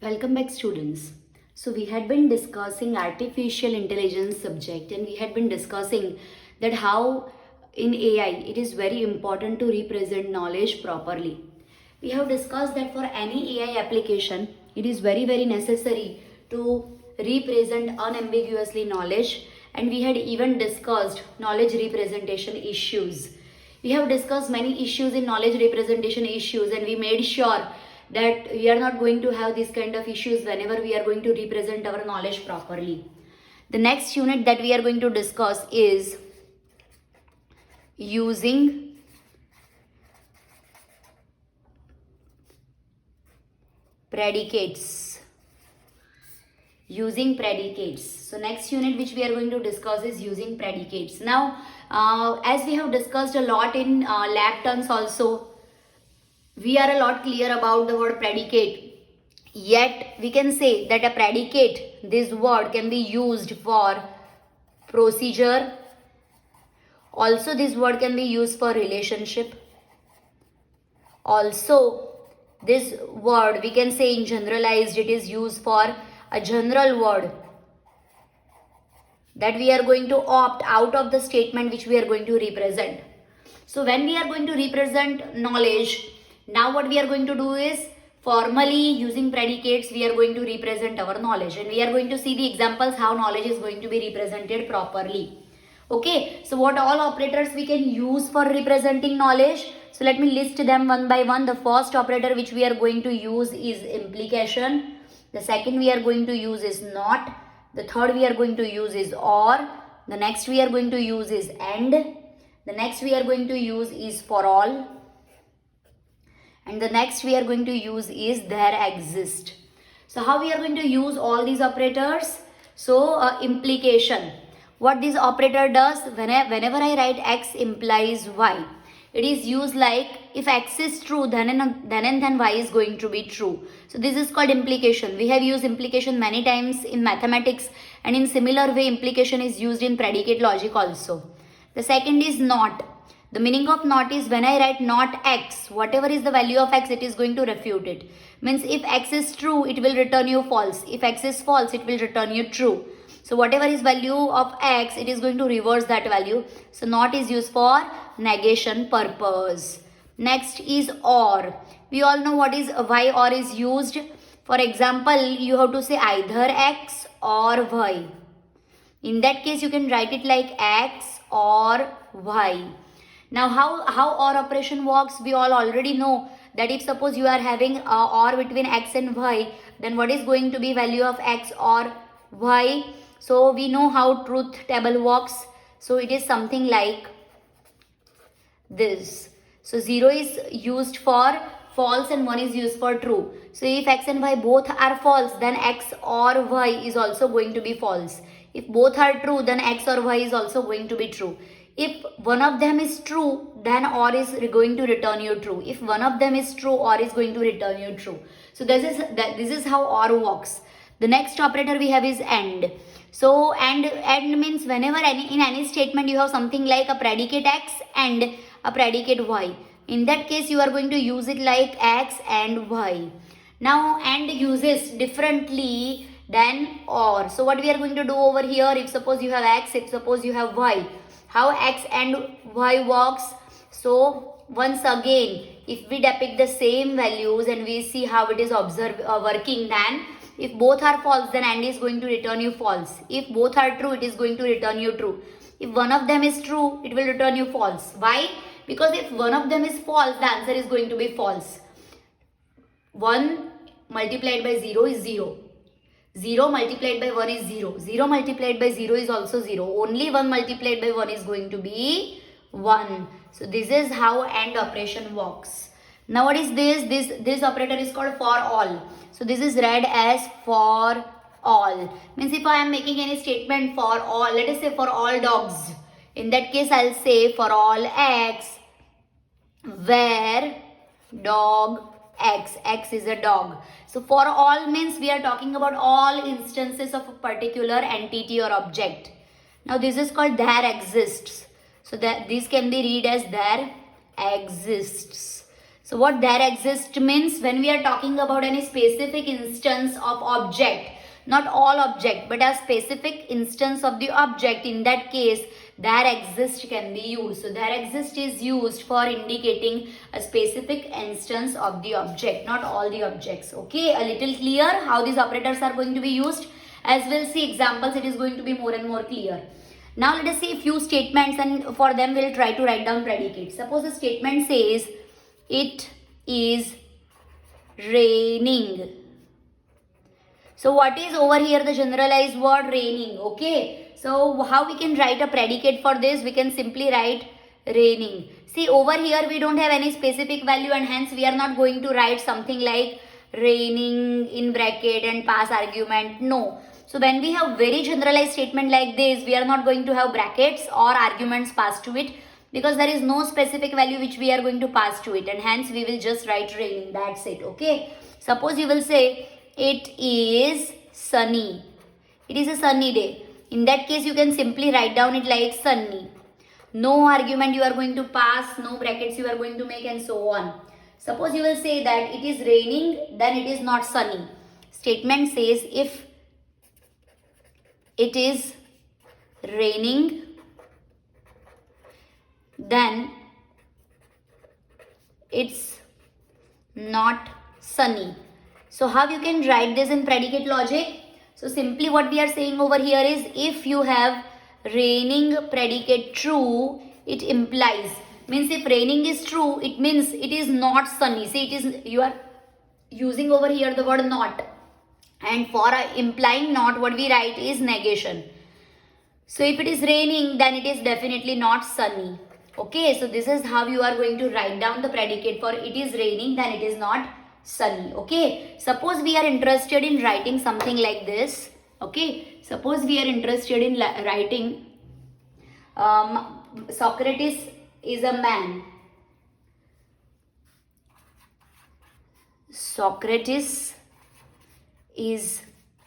Welcome back, students. So we had been discussing artificial intelligence subject, and we had been discussing that how in AI it is very important to represent knowledge properly. We have discussed that for any AI application it is very necessary to represent unambiguously knowledge, and we had even discussed knowledge representation issues. We have discussed many issues in knowledge representation issues, and we made sure that we are not going to have this kind of issues whenever we are going to represent our knowledge properly. The next unit that we are going to discuss is using predicates. Using predicates. So next unit which we are going to discuss is using predicates. Now as we have discussed a lot in lab terms also, we are a lot clear about the word predicate. Yet we can say that a predicate, this word can be used for procedure. Also this word can be used for relationship. Also this word we can say in generalized it is used for a general word that we are going to opt out of the statement which we are going to represent. So when we are going to represent knowledge, now what we are going to do is formally using predicates we are going to represent our knowledge, and we are going to see the examples how knowledge is going to be represented properly. Okay, so what all operators we can use for representing knowledge? So let me list them one by one. The first operator which we are going to use is implication. The second we are going to use is not. The third we are going to use is or. The next we are going to use is and. The next we are going to use is for all. And the next we are going to use is there exist. So how we are going to use all these operators? So implication. What this operator does, whenever I write x implies y, it is used like if x is true then and then y is going to be true. So this is called implication. We have used implication many times in mathematics, and in similar way implication is used in predicate logic also. The second is not. The meaning of not is when I write not x, whatever is the value of x, it is going to refute it. Means if x is true, it will return you false. If x is false, it will return you true. So whatever is value of x, it is going to reverse that value. So not is used for negation purpose. Next is or. We all know what is why or is used. For example, you have to say either x or y. In that case, you can write it like x or y. Now how OR operation works, we all already know that if suppose you are having a OR between x and y, then what is going to be value of x or y? So we know how truth table works. So it is something like this. So 0 is used for false and 1 is used for true. So if x and y both are false, then x or y is also going to be false. If both are true, then x or y is also going to be true. If one of them is true, then or is going to return you true. If one of them is true, or is going to return you true. So this is how or works. The next operator we have is and. So and means whenever in any statement you have something like a predicate x and a predicate y. In that case you are going to use it like x and y. Now and uses differently than or. So what we are going to do over here, if suppose you have x, if suppose you have y, how x and y works? So once again, if we depict the same values and we see how it is working, then if both are false, then and is going to return you false. If both are true, it is going to return you true. If one of them is true, it will return you false. Why? Because if one of them is false, the answer is going to be false. 1 multiplied by 0 is 0. 0 multiplied by 1 is 0. 0 multiplied by 0 is also 0. Only 1 multiplied by 1 is going to be 1. So this is how AND operation works. Now what is this? This operator is called for all. So this is read as for all. Means if I am making any statement for all, let us say for all dogs. In that case I'll say for all x, where dog x. X is a dog. So for all means we are talking about all instances of a particular entity or object. Now this is called there exists. So that this can be read as there exists. So what there exists means when we are talking about any specific instance of object, not all object, but a specific instance of the object, in that case, there exist can be used. So there exist is used for indicating a specific instance of the object, not all the objects. Okay, a little clear how these operators are going to be used. As we'll see examples, it is going to be more and more clear. Now let us see a few statements, and for them we'll try to write down predicates. Suppose a statement says, it is raining. So what is over here the generalized word? Raining. Okay. So how we can write a predicate for this? We can simply write raining. See, over here we don't have any specific value, and hence we are not going to write something like raining in bracket and pass argument. No. So when we have very generalized statement like this, we are not going to have brackets or arguments passed to it, because there is no specific value which we are going to pass to it, and hence we will just write raining. That's it. Okay. Suppose you will say, it is sunny. It is a sunny day. In that case, you can simply write down it like sunny. No argument you are going to pass, no brackets you are going to make, and so on. Suppose you will say that it is raining, then it is not sunny. Statement says, if it is raining, then it's not sunny. So how you can write this in predicate logic? So simply what we are saying over here is, if you have raining predicate true, it implies, means if raining is true, it means it is not sunny. See, it is, you are using over here the word not, and for implying not, what we write is negation. So if it is raining, then it is definitely not sunny. Okay, so this is how you are going to write down the predicate for it is raining, then it is not sunny. Okay, suppose we are interested in writing something like this. Okay, suppose we are interested in writing Socrates is a man. Socrates is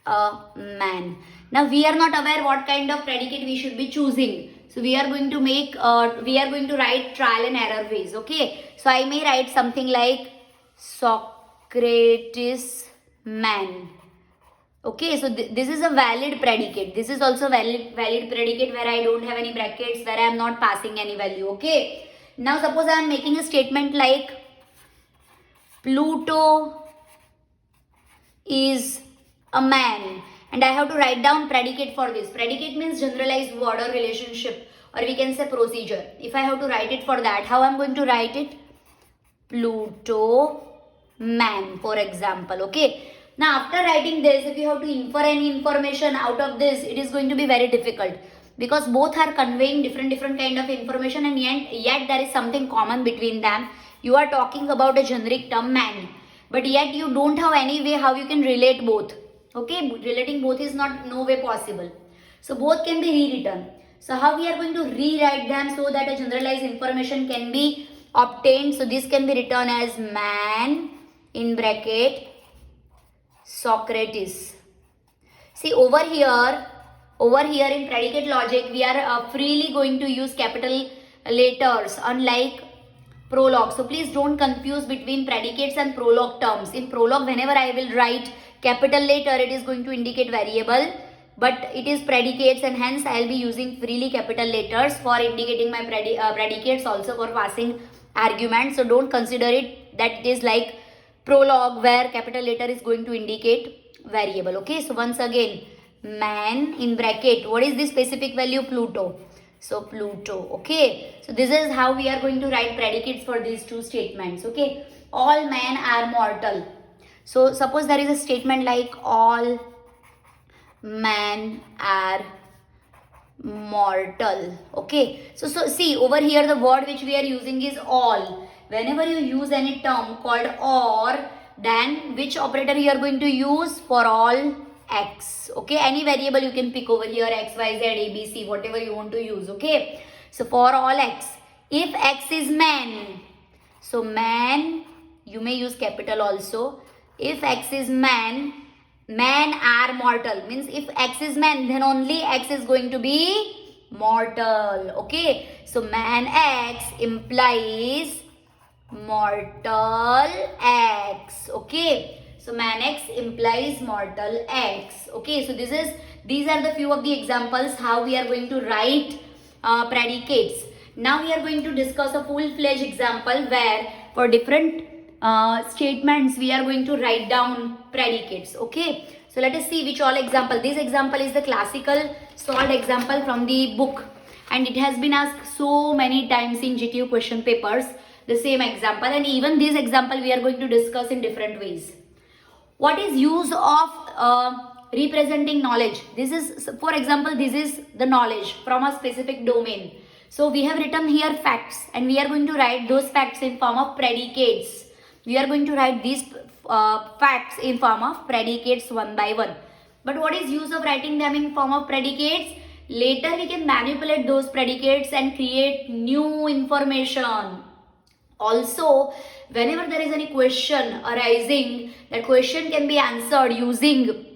a man. Now we are not aware what kind of predicate we should be choosing. So we are going to make, we are going to write trial and error ways. Okay, so I may write something like Socrates man. Okay, so this is a valid predicate. This is also valid predicate where I don't have any brackets, where I am not passing any value. Okay, now suppose I am making a statement like Pluto is a man, and I have to write down predicate for this. Predicate means generalized word or relationship, or we can say procedure. If I have to write it for that, how I am going to write it? Pluto man, for example. Okay, now after writing this, if you have to infer any information out of this, it is going to be very difficult, because both are conveying different kind of information, and yet there is something common between them. You are talking about a generic term man, but yet you don't have any way how you can relate both. Okay, relating both is no way possible. So both can be rewritten. So how we are going to rewrite them so that a generalized information can be obtained? So this can be written as man in bracket Socrates. See, over here in predicate logic, we are freely going to use capital letters, unlike prologue. So please don't confuse between predicates and prologue terms. In prologue, whenever I will write capital letter, it is going to indicate variable, but it is predicates, and hence I will be using freely capital letters for indicating my predicates, also for passing arguments. So don't consider it that it is like prologue where capital letter is going to indicate variable. Okay, so once again, man in bracket, what is the specific value? Pluto. So Pluto. Okay, so this is how we are going to write predicates for these two statements. Okay, all men are mortal. So suppose there is a statement like all men are mortal. Okay, so see over here, the word which we are using is all. Whenever you use any term called or, then which operator you are going to use? For all x. Okay, any variable you can pick over here, x, y, z, a, b, c, whatever you want to use. Okay, so for all x, if x is man, so man, you may use capital also. If x is man, men are mortal, means if x is man, then only x is going to be mortal. Okay, so man x implies mortal X. Okay, so man X implies mortal X. Okay, so these are the few of the examples how we are going to write predicates. Now we are going to discuss a full-fledged example where for different statements we are going to write down predicates. Okay, so let us see which all example. This example is the classical solved example from the book, and it has been asked so many times in GTU question papers, the same example, and even this example we are going to discuss in different ways. What is use of representing knowledge? This is, for example, this is the knowledge from a specific domain. So we have written here facts, and we are going to write those facts in form of predicates. We are going to write these facts in form of predicates one by one. But what is use of writing them in form of predicates? Later we can manipulate those predicates and create new information. Also, whenever there is any question arising, that question can be answered using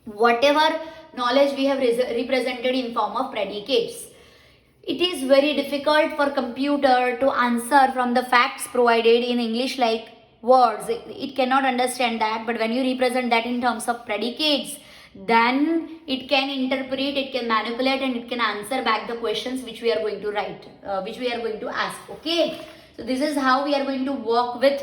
whatever knowledge we have represented in form of predicates. It is very difficult for computer to answer from the facts provided in English like words. It cannot understand that, but when you represent that in terms of predicates, then it can interpret, it can manipulate, and it can answer back the questions which we are going to write, which we are going to ask. Okay, so this is how we are going to work with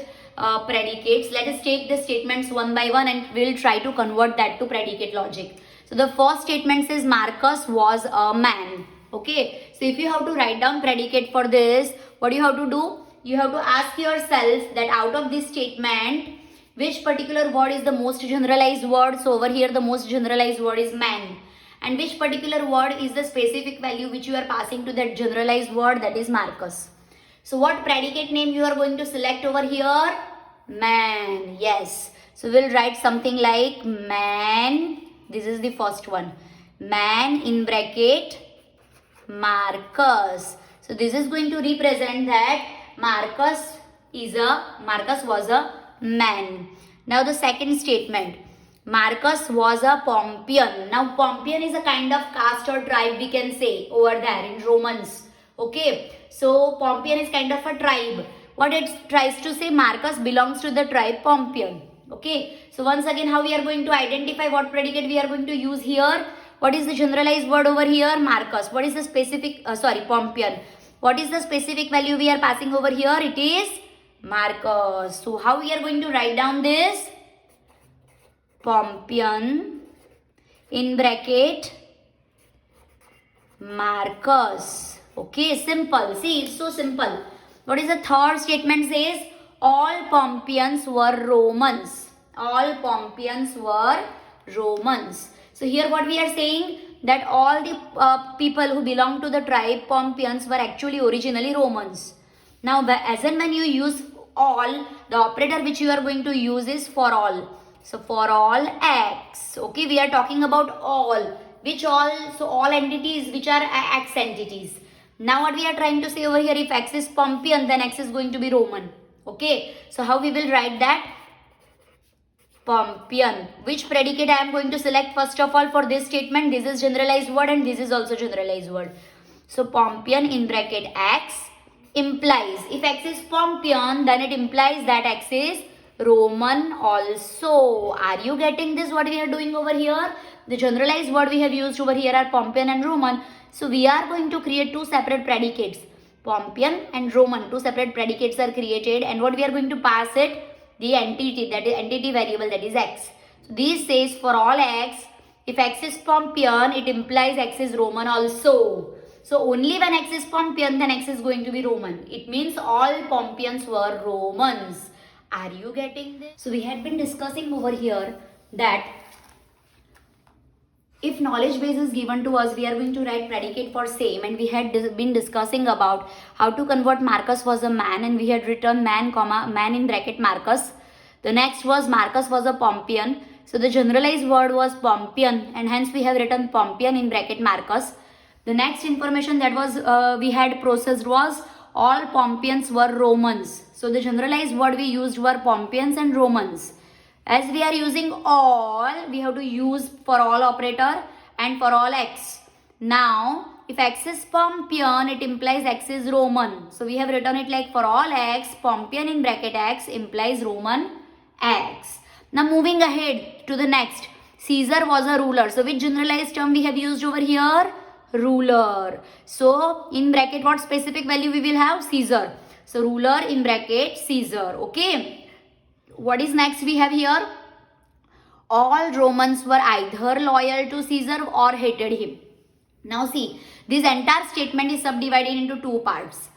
predicates. Let us take the statements one by one and we will try to convert that to predicate logic. So the first statement says Marcus was a man. Okay, so if you have to write down predicate for this, what do you have to do? You have to ask yourself that out of this statement, which particular word is the most generalized word? So over here the most generalized word is man. And which particular word is the specific value which you are passing to that generalized word, that is Marcus. So what predicate name you are going to select over here? Man. Yes. So we'll write something like man. This is the first one. Man in bracket Marcus. So this is going to represent that Marcus was a man. Now the second statement. Marcus was a Pompeian. Now Pompeian is a kind of caste or tribe, we can say over there in Romans. Okay. So Pompeian is kind of a tribe. What it tries to say, Marcus belongs to the tribe Pompeian. Okay. So once again, how we are going to identify what predicate we are going to use here? What is the generalized word over here? Marcus. What is the specific, Pompeian. What is the specific value we are passing over here? It is Marcus. So how we are going to write down this? Pompeian in bracket Marcus. Okay, simple. See, it's so simple. What is the third statement says? All Pompeians were Romans. All Pompeians were Romans. So here what we are saying, that all the people who belong to the tribe Pompeians were actually originally Romans. Now as and when you use all, the operator which you are going to use is for all. So for all X. Okay, we are talking about all. Which all? So all entities which are X entities. Now what we are trying to say over here, if X is Pompeian, then X is going to be Roman. Okay, so how we will write that? Pompeian. Which predicate I am going to select first of all for this statement? This is generalized word and this is also generalized word. So Pompeian in bracket X implies, if X is Pompeian, then it implies that X is Roman also. Are you getting this, what we are doing over here? The generalized word we have used over here are Pompeian and Roman. So we are going to create two separate predicates. Pompeian and Roman, two separate predicates are created, and what we are going to pass it? The entity, that is entity variable, that is X. So this says for all X, if X is Pompeian, it implies X is Roman also. So only when X is Pompeian, then X is going to be Roman. It means all Pompeians were Romans. Are you getting this? So we had been discussing over here that if knowledge base is given to us, we are going to write predicate for same, and we had been discussing about how to convert Marcus was a man, and we had written man comma man in bracket Marcus. The next was Marcus was a Pompeian. So the generalized word was Pompeian, and hence we have written Pompeian in bracket Marcus. The next information that was we had processed was all Pompeians were Romans. So the generalized word we used were Pompeians and Romans. As we are using all, we have to use for all operator and for all X. Now, if X is Pompeian, it implies X is Roman. So we have written it like for all X, Pompeian in bracket X implies Roman X. Now moving ahead to the next. Caesar was a ruler. So which generalized term we have used over here? Ruler. So in bracket what specific value we will have? Caesar. So ruler in bracket Caesar. Okay. What is next we have here? All Romans were either loyal to Caesar or hated him. Now see, this entire statement is subdivided into two parts.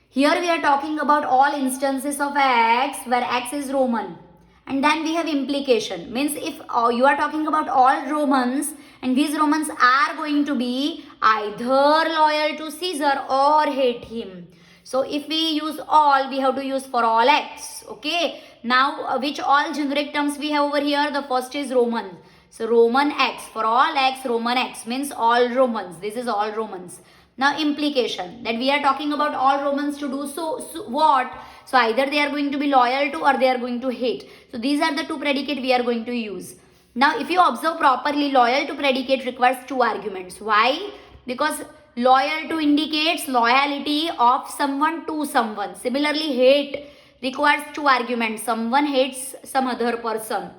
Here we are talking about all instances of X where X is Roman. And then we have implication. Means if you are talking about all Romans and these Romans are going to be either loyal to Caesar or hate him. So if we use all, we have to use for all X. Okay. Now which all generic terms we have over here? The first is Roman. So Roman X. For all X, Roman X means all Romans. This is all Romans. Now implication that we are talking about all Romans to do so what? So either they are going to be loyal to or they are going to hate. So these are the two predicate we are going to use. Now if you observe properly, loyal to predicate requires two arguments. Why? Because loyal to indicates loyalty of someone to someone. Similarly, hate requires two arguments. Someone hates some other person.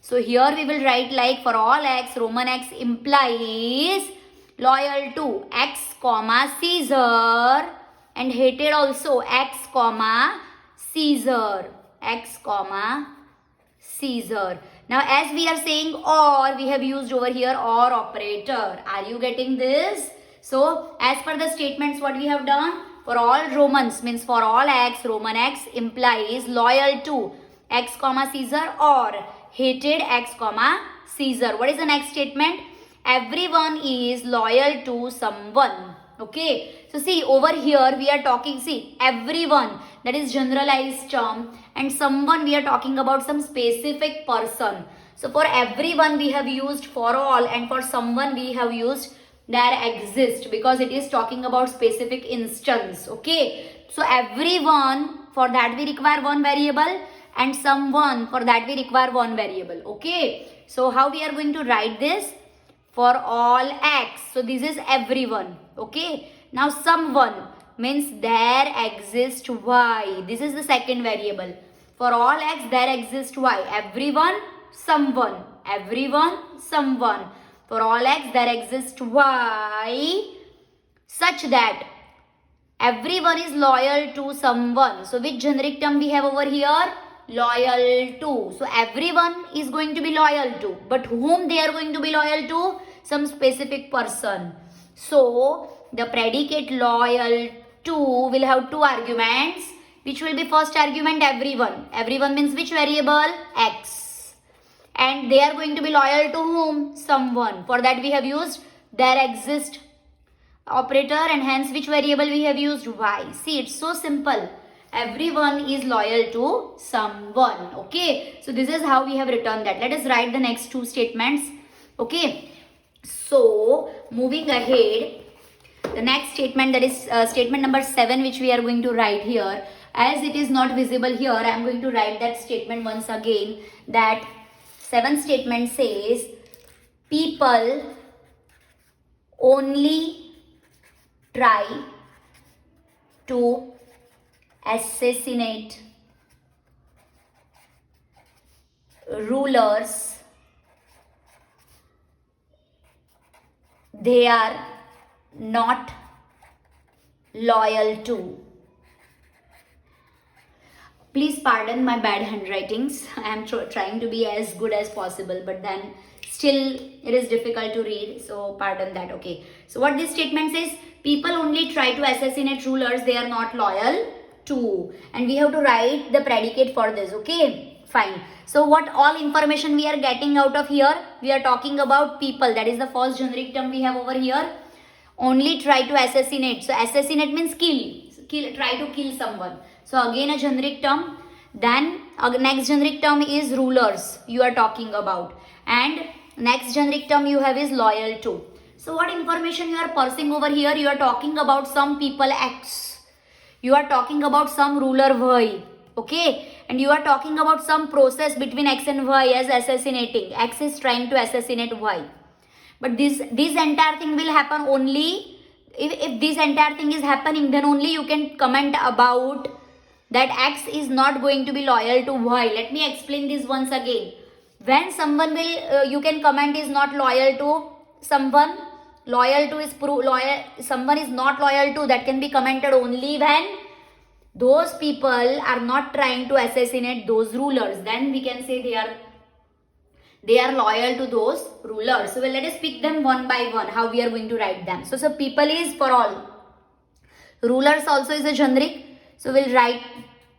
So here we will write like for all X, Roman X implies loyal to X, Caesar and hated also X, Caesar. X, Caesar. Now as we are saying or, we have used over here or operator. Are you getting this? So as per the statements what we have done? For all Romans means for all X, Roman X implies loyal to X, Caesar or hated X, Caesar. What is the next statement? Everyone is loyal to someone. Okay. So see over here we are talking, see everyone, that is generalized term, and someone we are talking about some specific person. So for everyone we have used for all and for someone we have used there exist because it is talking about specific instance. Okay. So everyone, for that we require one variable and someone, for that we require one variable. Okay. So how we are going to write this? For all X. So this is everyone. Okay. Now someone means there exists Y. This is the second variable. For all X there exists Y. Everyone, someone. Everyone, someone. For all X there exists Y such that everyone is loyal to someone. So which generic term we have over here? Loyal to. So everyone is going to be loyal to. But whom they are going to be loyal to? Some specific person. So the predicate loyal to will have two arguments. Which will be first argument? Everyone. Everyone means which variable? X. And they are going to be loyal to whom? Someone. For that we have used there exist operator and hence which variable we have used? Y. See, it's so simple. Everyone is loyal to someone. Okay. So this is how we have written that. Let us write the next two statements. Okay. So moving ahead, the next statement, that is statement number 7, which we are going to write here. As it is not visible here, I am going to write that statement once again. That 7th statement says people only try to assassinate rulers they are not loyal to. Please pardon my bad handwritings. I am trying to be as good as possible, but then still it is difficult to read, so pardon that. Okay, so what this statement says, people only try to assassinate rulers they are not loyal to, and we have to write the predicate for this. Okay, fine. So what all information we are getting out of here? We are talking about people. That is the first generic term we have over here. Only try to assassinate. So assassinate means kill, try to kill someone. So again a generic term. Then next generic term is rulers you are talking about. And next generic term you have is loyal to. So what information you are parsing over here? You are talking about some people X. You are talking about some ruler Y. Okay. And you are talking about some process between X and Y as assassinating. X is trying to assassinate Y. But this entire thing will happen only if this entire thing is happening, then only you can comment about that X is not going to be loyal to Y. Let me explain this once again. When someone will, you can comment is not loyal to someone, loyal to is loyal, someone is not loyal to, that can be commented only when those people are not trying to assassinate those rulers. Then we can say they are loyal to those rulers. So let us pick them one by one, how we are going to write them. So people is for all. Rulers also is a generic. So we'll write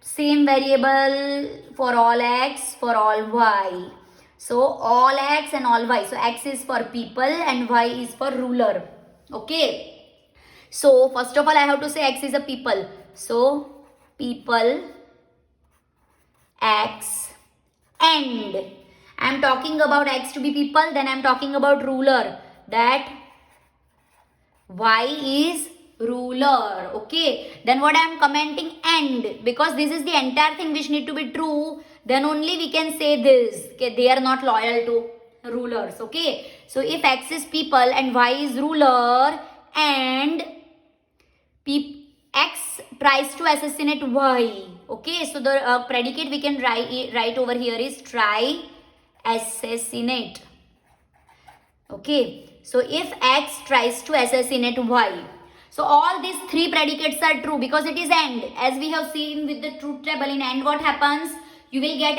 same variable for all X, for all Y. So all X and all Y. So X is for people and Y is for ruler. Okay. So first of all I have to say X is a people. So people, X, and I am talking about X to be people, then I am talking about ruler, that Y is ruler. Okay, then what I am commenting, and because this is the entire thing which need to be true, then only we can say this, okay, they are not loyal to rulers. Okay, so if X is people and Y is ruler and X tries to assassinate Y. Okay, so the predicate we can write over here is try assassinate. Okay, so if X tries to assassinate Y, so all these three predicates are true because it is AND. As we have seen with the truth table in AND, what happens? You will get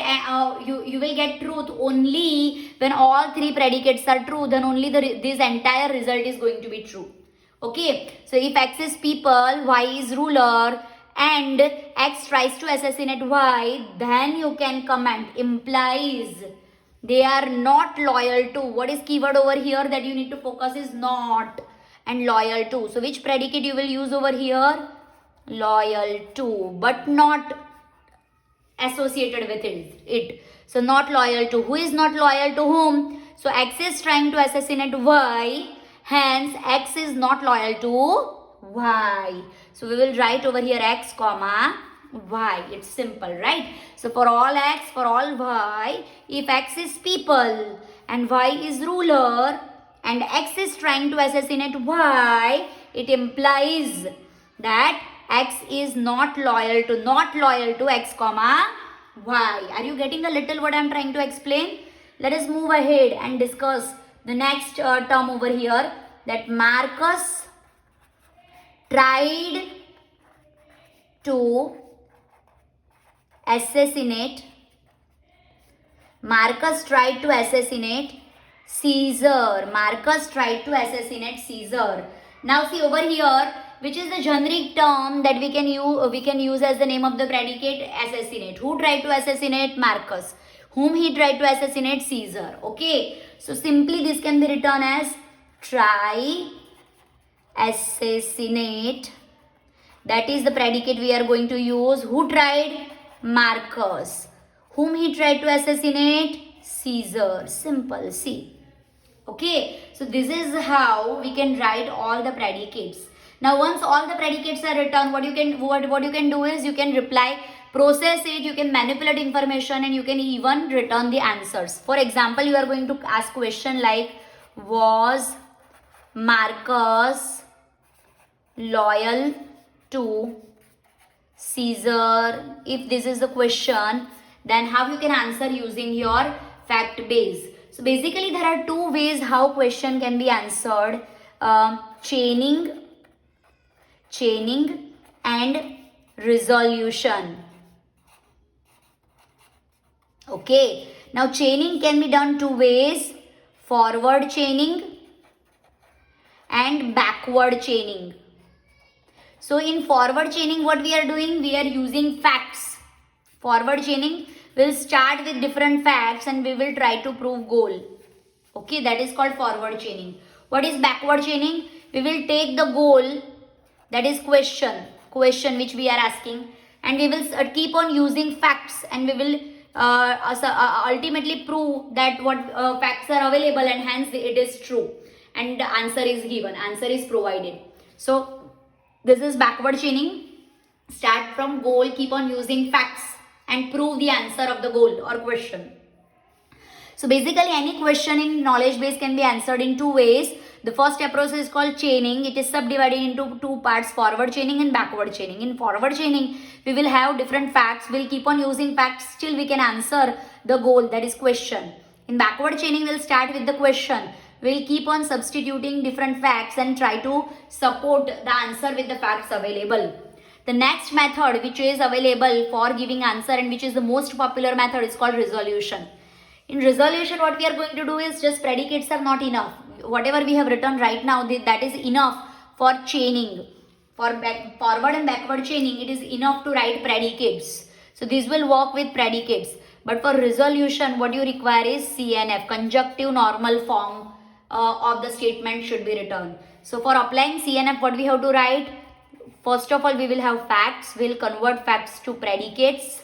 you will get truth only when all three predicates are true. Then only this entire result is going to be true. Okay, so if X is people, Y is ruler, and X tries to assassinate Y, then you can comment implies they are not loyal to. What is keyword over here that you need to focus is not and loyal to. So which predicate you will use over here? Loyal to, but not associated with it. So not loyal to. Who is not loyal to whom? So X is trying to assassinate Y. Hence, X is not loyal to Y. So we will write over here X comma Y. It's simple, right? So for all X, for all Y, if X is people and Y is ruler and X is trying to assassinate Y, it implies that X is not loyal to X comma Y. Are you getting a little what I am trying to explain? Let us move ahead and discuss the next term over here, that Marcus tried to assassinate Caesar. Marcus tried to assassinate Caesar. Now see over here, which is the generic term that we can use as the name of the predicate, assassinate. Who tried to assassinate? Marcus. Whom he tried to assassinate? Caesar. Okay, so simply this can be written as try assassinate. That is the predicate we are going to use. Who tried? Marcus. Whom he tried to assassinate? Caesar. Simple. See. Okay, so this is how we can write all the predicates. Now once all the predicates are written, what you can do is you can reply, process it, you can manipulate information, and you can even return the answers. For example, you are going to ask question like, was Marcus loyal to Caesar? If this is the question, then how you can answer using your fact base. So basically there are two ways how question can be answered, chaining and resolution. Okay, now chaining can be done two ways, forward chaining and backward chaining. So in forward chaining, what we are doing, we are using facts. Forward chaining will start with different facts and we will try to prove goal. Okay, that is called forward chaining. What is backward chaining? We will take the goal, that is question which we are asking, and we will keep on using facts, and we will ultimately prove that what facts are available and hence it is true, and the answer is given, answer is provided. So this is backward chaining. Start from goal, keep on using facts and prove the answer of the goal or question. So basically any question in knowledge base can be answered in two ways. The first approach is called chaining. It is subdivided into two parts, forward chaining and backward chaining. In forward chaining, we will have different facts. We'll keep on using facts till we can answer the goal, that is question. In backward chaining, we'll start with the question. We'll keep on substituting different facts and try to support the answer with the facts available. The next method which is available for giving answer and which is the most popular method is called resolution. In resolution, what we are going to do is just predicates are not enough. Whatever we have written right now, that is enough for chaining. For forward and backward chaining, it is enough to write predicates. So this will work with predicates. But for resolution, what you require is CNF, conjunctive normal form of the statement should be written. So for applying CNF, what we have to write? First of all, we will have facts. We will convert facts to predicates.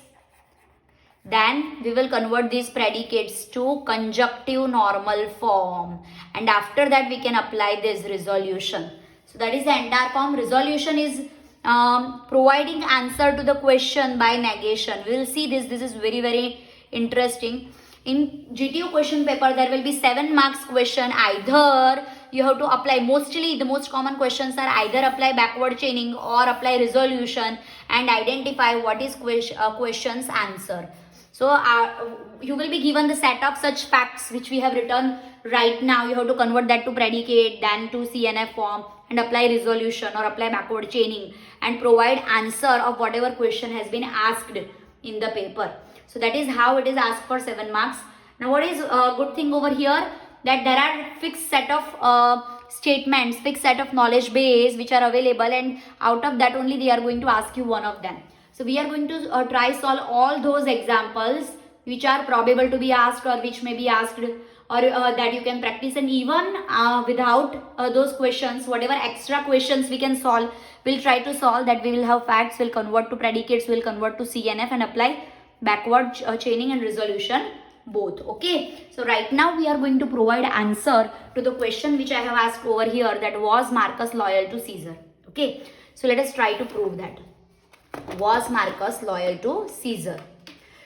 Then we will convert these predicates to conjunctive normal form. And after that, we can apply this resolution. So that is the entire form. Resolution is providing answer to the question by negation. We will see this. This is very, very interesting. In GTU question paper, there will be 7 marks question. Either you have to apply, mostly the most common questions are either apply backward chaining or apply resolution and identify what is question's answer. So you will be given the set of such facts which we have written right now. You have to convert that to predicate, then to CNF form and apply resolution or apply backward chaining and provide answer of whatever question has been asked in the paper. So that is how it is asked for 7 marks. Now what is a good thing over here? That there are fixed set of statements, fixed set of knowledge base which are available, and out of that only they are going to ask you one of them. So we are going to try solve all those examples which are probable to be asked or which may be asked, or that you can practice. And even without those questions, whatever extra questions we can solve, we'll try to solve that. We will have facts, we'll convert to predicates, we'll convert to CNF and apply backward chaining and resolution both. Okay, so right now we are going to provide answer to the question which I have asked over here, that was Marcus loyal to Caesar. Okay, so let us try to prove that. Was Marcus loyal to Caesar?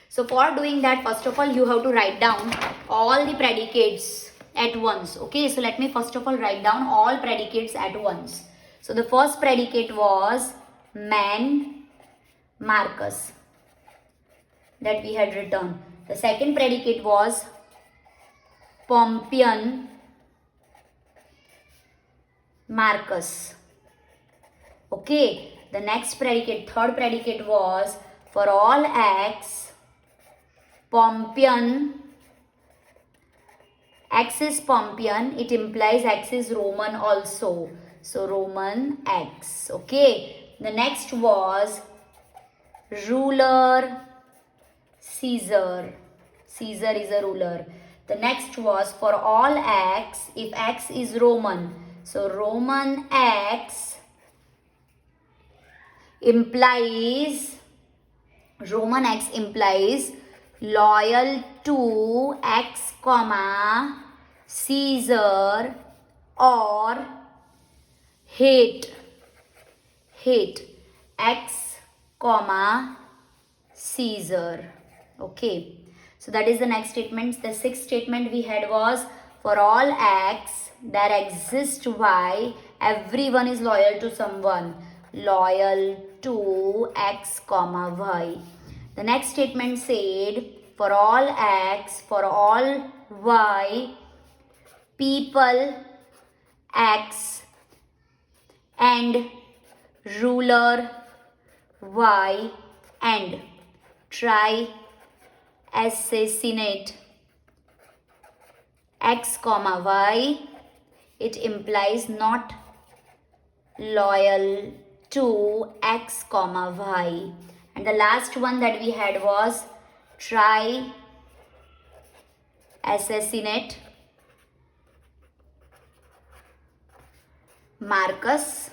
So for doing that, first of all, you have to write down all the predicates at once. Okay, so let me first of all write down all predicates at once. So the first predicate was man Marcus, that we had written. The second predicate was Pompeian Marcus. Okay, the next predicate, third predicate was for all x, Pompeian. X is Pompeian, it implies x is Roman also. So Roman x. Okay, the next was ruler Caesar. Caesar is a ruler. The next was for all x, if x is Roman. So Roman x implies, Roman x implies loyal to x comma Caesar or hate x comma Caesar. Okay, so that is the next statement. The sixth statement we had was for all x there exists y, everyone is loyal to someone, loyal to x comma y. The next statement said for all x, for all y, people x and ruler y and try assassinate x comma y. It implies not loyal to x comma y. And the last one that we had was try assassinate Marcus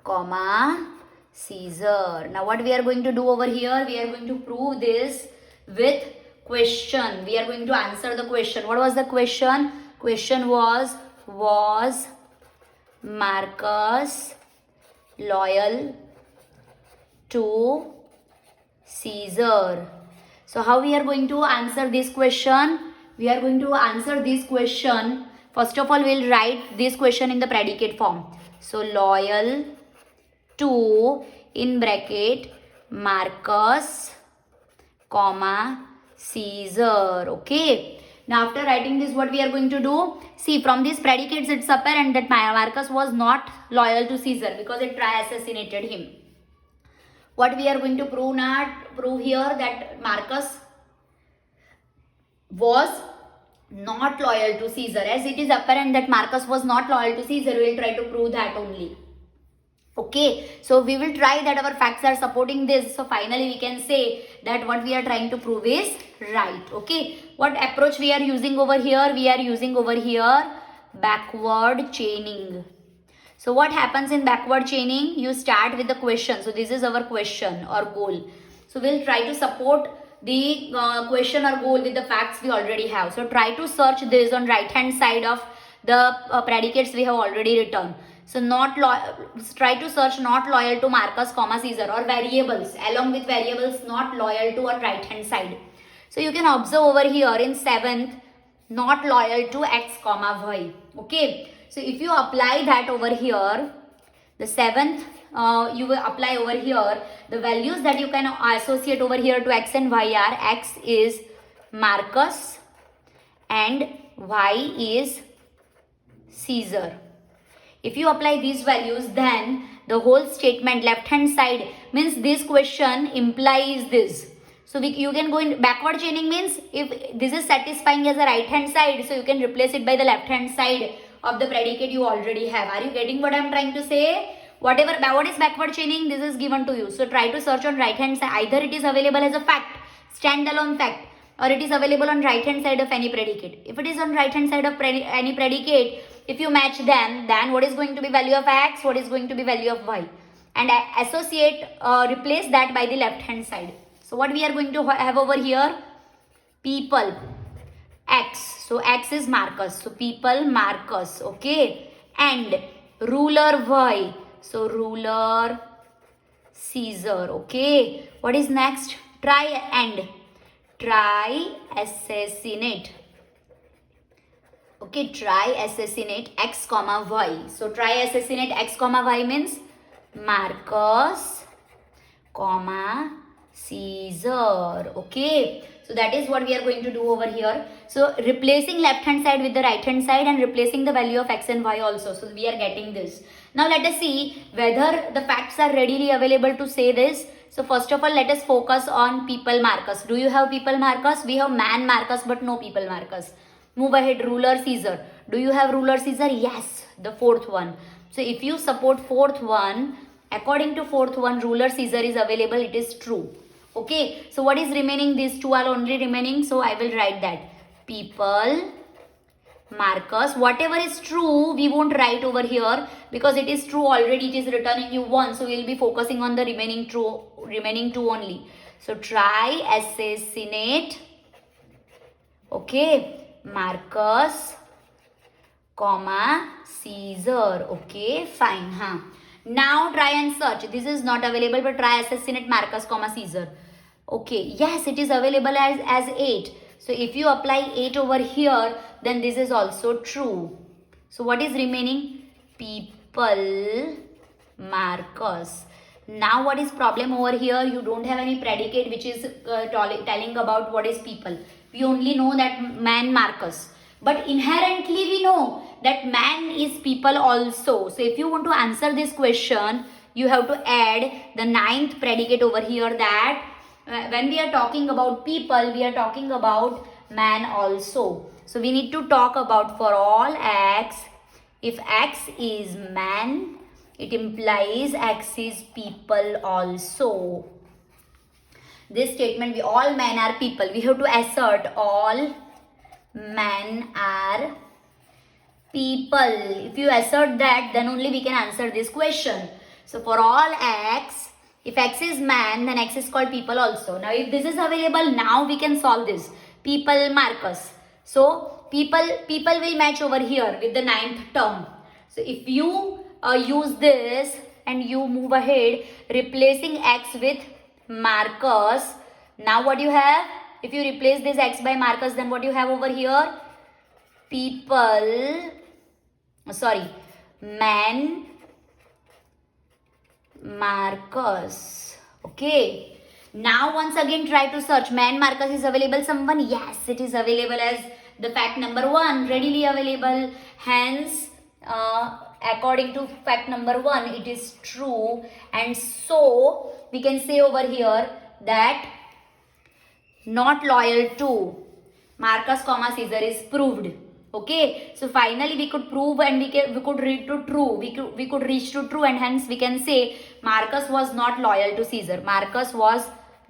comma Caesar. Now what we are going to do over here, we are going to prove this with question. We are going to answer the question. What was the question? Question was Marcus loyal to Caesar? So how we are going to answer this question? We are going to answer this question First of all, we'll write this question in the predicate form. So loyal to, in bracket, Marcus, comma, Caesar. Okay. Now after writing this, what we are going to do? See, from these predicates it's apparent that Marcus was not loyal to Caesar because it assassinated him. What we are going to prove here that Marcus was not loyal to Caesar. As it is apparent that Marcus was not loyal to Caesar, we will try to prove that only. Okay, so we will try that our facts are supporting this. So finally we can say that what we are trying to prove is right. Okay, what approach we are using over here? We are using over here backward chaining. So what happens in backward chaining? You start with the question. So this is our question or goal. So we'll try to support the question or goal with the facts we already have. So try to search this on right hand side of the predicates we have already written. So try to search not loyal to Marcus, comma, Caesar, or variables along with variables not loyal to on right hand side. So you can observe over here in 7th, not loyal to x, comma, y. Okay. So if you apply that over here, the 7th, you will apply over here, the values that you can associate over here to x and y are x is Marcus and y is Caesar. If you apply these values, then the whole statement left hand side means this question implies this. So you can go in backward chaining means if this is satisfying as a right hand side, so you can replace it by the left hand side of the predicate you already have. Are you getting what I am trying to say? What is backward chaining? This is given to you. So try to search on right hand side. Either it is available as a fact, standalone fact, or it is available on right hand side of any predicate. If it is on right hand side of any predicate, if you match them, then what is going to be value of x, what is going to be value of y, and associate, replace that by the left hand side. So what we are going to have over here? People, x. So x is Marcus. So people, Marcus. Okay. And ruler, y. So ruler, Caesar. Okay. What is next? Try assassinate. Okay, try assassinate x, comma, y. So try assassinate x, comma, y means Marcus, comma, Caesar. Okay, so that is what we are going to do over here. So replacing left hand side with the right hand side and replacing the value of x and y also. So we are getting this. Now let us see whether the facts are readily available to say this. So first of all, let us focus on people Marcus. Do you have people Marcus? We have man Marcus but no people Marcus. Move ahead, ruler Caesar. Do you have ruler Caesar? Yes, the fourth one. So if you support fourth one, according to fourth one, ruler Caesar is available. It is true. Okay, so what is remaining? These two are only remaining. So I will write that. People, Marcus. Whatever is true, we won't write over here because it is true already. It is written in U1. So we will be focusing on the remaining two only. So try assassinate. Okay. Marcus, comma, Caesar. Okay, fine. Now try and search. This is not available, but try assassinate Marcus, comma, Caesar. Okay, yes, it is available as 8. So if you apply 8 over here, then this is also true. So what is remaining? People, Marcus. Now what is problem over here? You don't have any predicate which is telling about what is people. We only know that man Marcus. But inherently we know that man is people also. So if you want to answer this question, you have to add the 9th predicate over here, that when we are talking about people, we are talking about man also. So we need to talk about for all x. If x is man, it implies x is people also. This statement, all men are people. We have to assert all men are people. If you assert that, then only we can answer this question. So for all x, if x is man, then x is called people also. Now if this is available, now we can solve this. People, Marcus. So people will match over here with the 9th term. So if you use this and you move ahead, replacing x with Marcus. Now what you have? If you replace this x by Marcus, then what you have over here? people, sorry, man Marcus. Okay. Now once again try to search man Marcus is available someone. Yes, it is available as the fact number 1, readily available. Hence, according to fact number 1, it is true. And so we can say over here that not loyal to Marcus comma Caesar is proved. Okay, so finally we could prove and we could read to true. We could reach to true, and hence we can say Marcus was not loyal to Caesar. Marcus was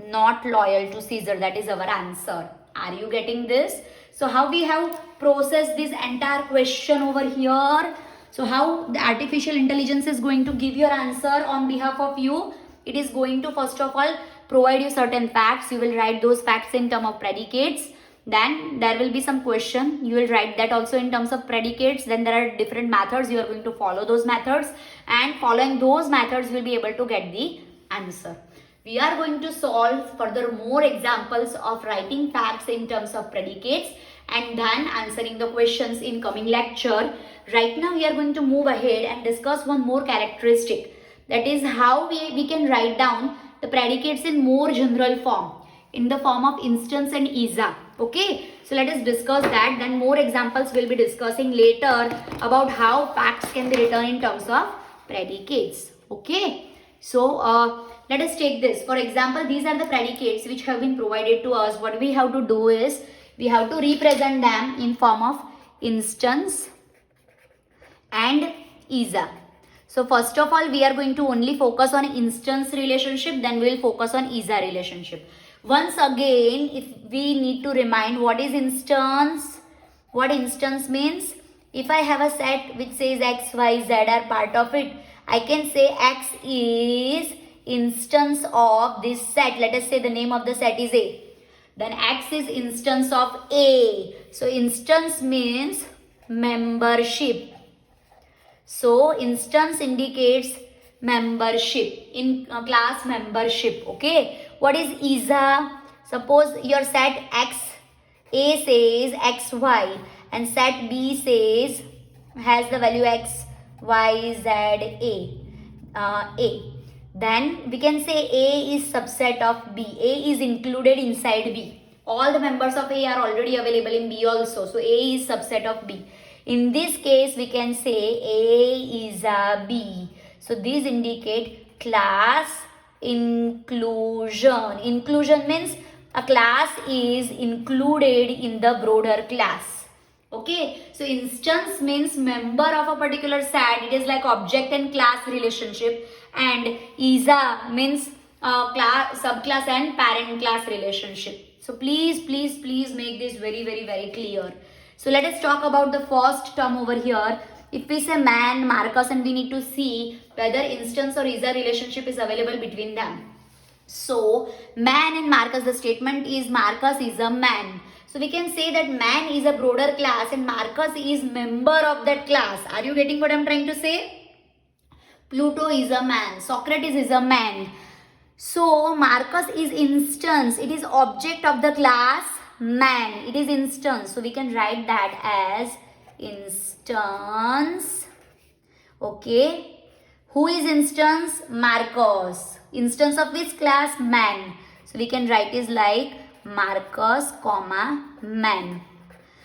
not loyal to Caesar. That is our answer. Are you getting this? So how we have processed this entire question over here? So how the artificial intelligence is going to give your answer on behalf of you? It is going to first of all provide you certain facts. You will write those facts in terms of predicates. Then there will be some question. You will write that also in terms of predicates. Then there are different methods. You are going to follow those methods. And following those methods, you will be able to get the answer. We are going to solve further more examples of writing facts in terms of predicates and then answering the questions in coming lecture. Right now, we are going to move ahead and discuss one more characteristic. That is how we can write down the predicates in more general form, in the form of instance and isa. Okay, so let us discuss that. Then more examples we'll be discussing later about how facts can be written in terms of predicates. Okay, so let us take this. For example, these are the predicates which have been provided to us. What we have to do is we have to represent them in form of instance and isa. So first of all, we are going to only focus on instance relationship, then we will focus on isa relationship. Once again, if we need to remind what is instance, what instance means, if I have a set which says x, y, z are part of it, I can say x is instance of this set. Let us say the name of the set is A. Then x is instance of A. So instance means membership. So instance indicates membership, in class membership. Okay, what is isa? Suppose your set x A says xy and set B says has the value x y z a. Then we can say A is subset of B. A is included inside B. All the members of A are already available in B also. So A is subset of B. In this case, we can say A is a B. So these indicate class inclusion. Inclusion means a class is included in the broader class. Okay, so instance means member of a particular set. It is like object and class relationship. And isa means class, subclass and parent class relationship. So please make this very clear. So let us talk about the first term over here. If we say man, Marcus, and we need to see whether instance or isa relationship is available between them. So man and Marcus, the statement is Marcus is a man. So we can say that man is a broader class and Marcus is member of that class. Are you getting what I'm trying to say? Pluto is a man. Socrates is a man. So Marcus is instance. It is object of the class man. It is instance. So we can write that as instance. Okay. Who is instance? Marcus. Instance of which class? Man. So we can write is like Marcus comma man.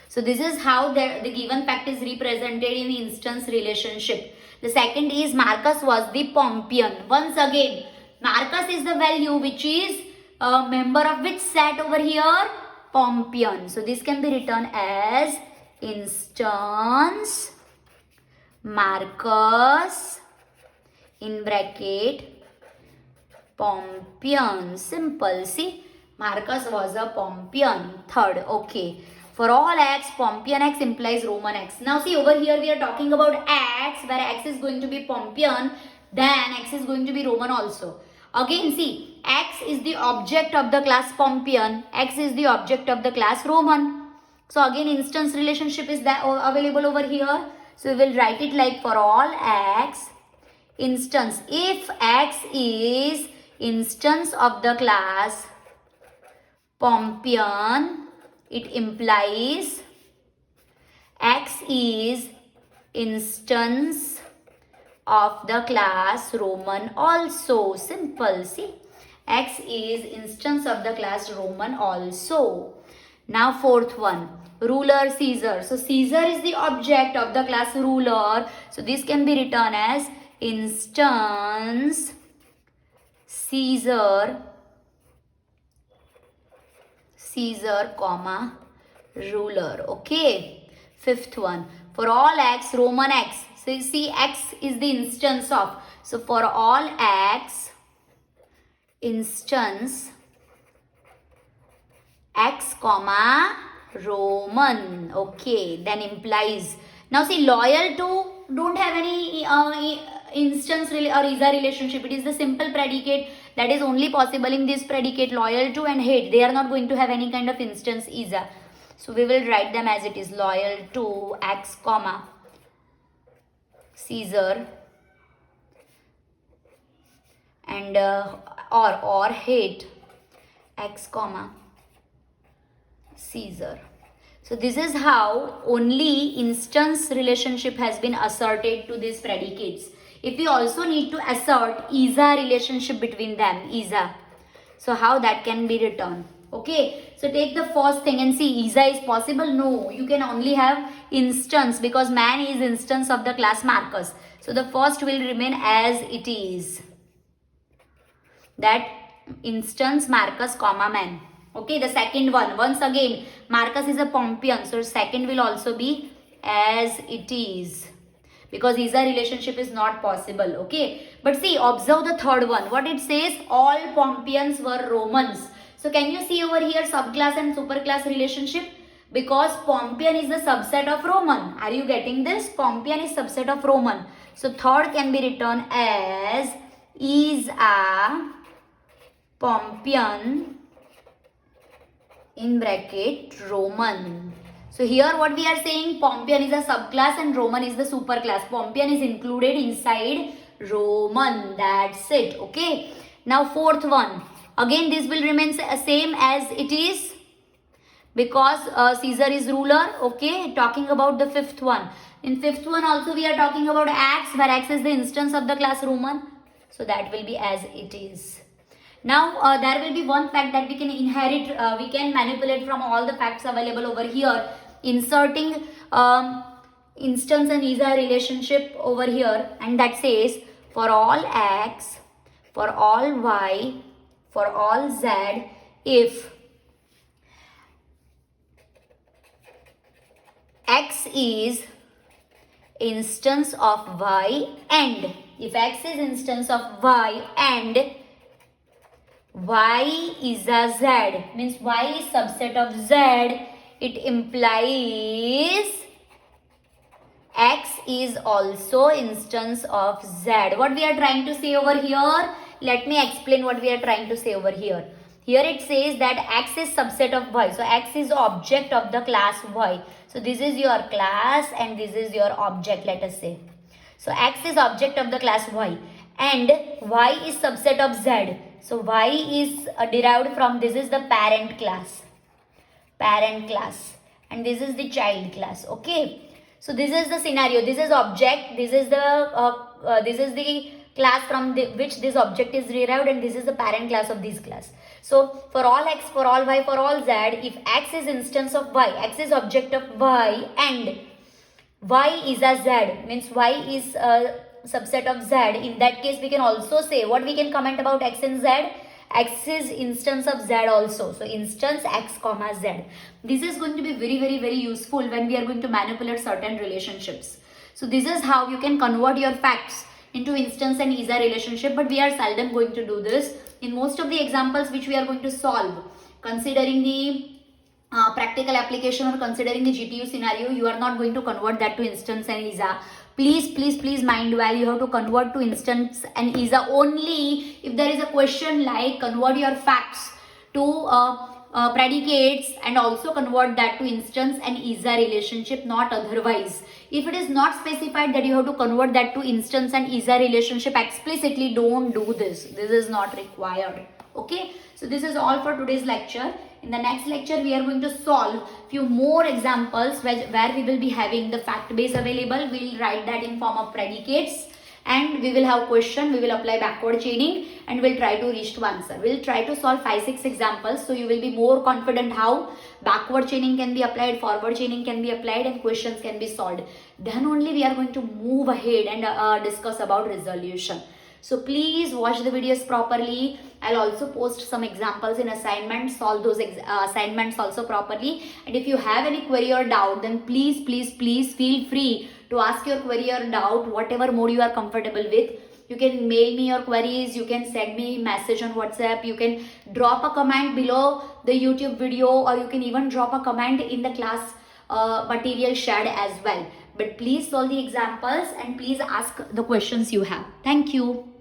So this is how the given fact is represented in the instance relationship. The second is Marcus was the Pompeian. Once again, Marcus is the value which is a member of which set over here? Pompeian. So this can be written as instance Marcus in bracket Pompeian. Simple. See, Marcus was a Pompeian. Third. Okay. For all x, Pompeian x implies Roman x. Now see, over here we are talking about x, where x is going to be Pompeian, then x is going to be Roman also. Again see, x is the object of the class Pompeian, x is the object of the class Roman. So again instance relationship is that available over here. So we will write it like for all x, instance. If x is instance of the class Pompeian, it implies X is instance of the class Roman also. Simple. See, X is instance of the class Roman also. Now fourth one, ruler Caesar. So Caesar is the object of the class ruler. So this can be written as instance Caesar, comma ruler. Okay. Fifth one, for all X, Roman X. So you see, X is the instance of. So for all X, instance X comma Roman. Okay, then implies. Now see, loyal to don't have any instance or is-a relationship. It is the simple predicate that is only possible in this predicate. Loyal to and hate, they are not going to have any kind of instance is-a. So we will write them as it is, loyal to X comma Caesar, and or hate X comma Caesar. So this is how only instance relationship has been asserted to these predicates. If we also need to assert is-a relationship between them, is-a. So how that can be written? Okay, so take the first thing and see, is-a is possible? No, you can only have instance because man is instance of the class Marcus. So the first will remain as it is. That instance Marcus comma man. Okay, the second one, once again, Marcus is a Pompeian, so second will also be as it is because is-a relationship is not possible. Okay, but see, observe the third one. What it says, all Pompeians were Romans. So can you see over here subclass and superclass relationship? Because Pompeian is the subset of Roman. Are you getting this? Pompeian is subset of Roman. So third can be written as is a Pompeian in bracket Roman. So here what we are saying, Pompeian is a subclass and Roman is the superclass. Pompeian is included inside Roman. That's it. Okay. Now fourth one. Again this will remain same as it is because Caesar is ruler. Okay. Talking about the fifth one. In fifth one also we are talking about X, where X is the instance of the class Roman. So that will be as it is. Now there will be one fact that we can inherit, we can manipulate from all the facts available over here, inserting instance and is-a relationship over here, and that says for all X, for all Y, for all Z, if X is instance of Y and if X is instance of Y and Y is a Z, means Y is subset of Z, it implies X is also instance of Z. What we are trying to say over here? Let me explain what we are trying to say over here. Here it says that X is subset of Y. So X is object of the class Y. So this is your class and this is your object, let us say. So X is object of the class Y and Y is subset of Z. So Y is derived from, this is the parent class, and this is the child class. Okay. So this is the scenario. This is object. This is the class from which this object is derived, and this is the parent class of this class. So for all X, for all Y, for all Z, if X is instance of Y, X is object of Y, and Y is a Z, means Y is a subset of Z. In that case, we can also say, what we can comment about X and Z? X is instance of Z also. So instance X comma Z. This is going to be very, very, very useful when we are going to manipulate certain relationships. So this is how you can convert your facts into instance and is-a relationship, but we are seldom going to do this. In most of the examples which we are going to solve, considering the practical application or considering the GTU scenario, you are not going to convert that to instance and is-a. Please mind well, you have to convert to instance and is-a only if there is a question like convert your facts to predicates and also convert that to instance and is-a relationship, not otherwise. If it is not specified that you have to convert that to instance and is-a relationship explicitly, don't do this. This is not required. Okay. So this is all for today's lecture. In the next lecture, we are going to solve few more examples where we will be having the fact base available. We will write that in form of predicates, and we will have question, we will apply backward chaining, and we'll try to reach to answer. We'll try to solve 5-6 examples, so you will be more confident how backward chaining can be applied, forward chaining can be applied, and questions can be solved. Then only we are going to move ahead and discuss about resolution. So please watch the videos properly. I'll also post some examples in assignments, solve those assignments also properly. And if you have any query or doubt, then please feel free to ask your query or doubt, whatever mode you are comfortable with. You can mail me your queries, you can send me message on WhatsApp, you can drop a comment below the YouTube video, or you can even drop a comment in the class material shared as well. But please solve the examples and please ask the questions you have. Thank you.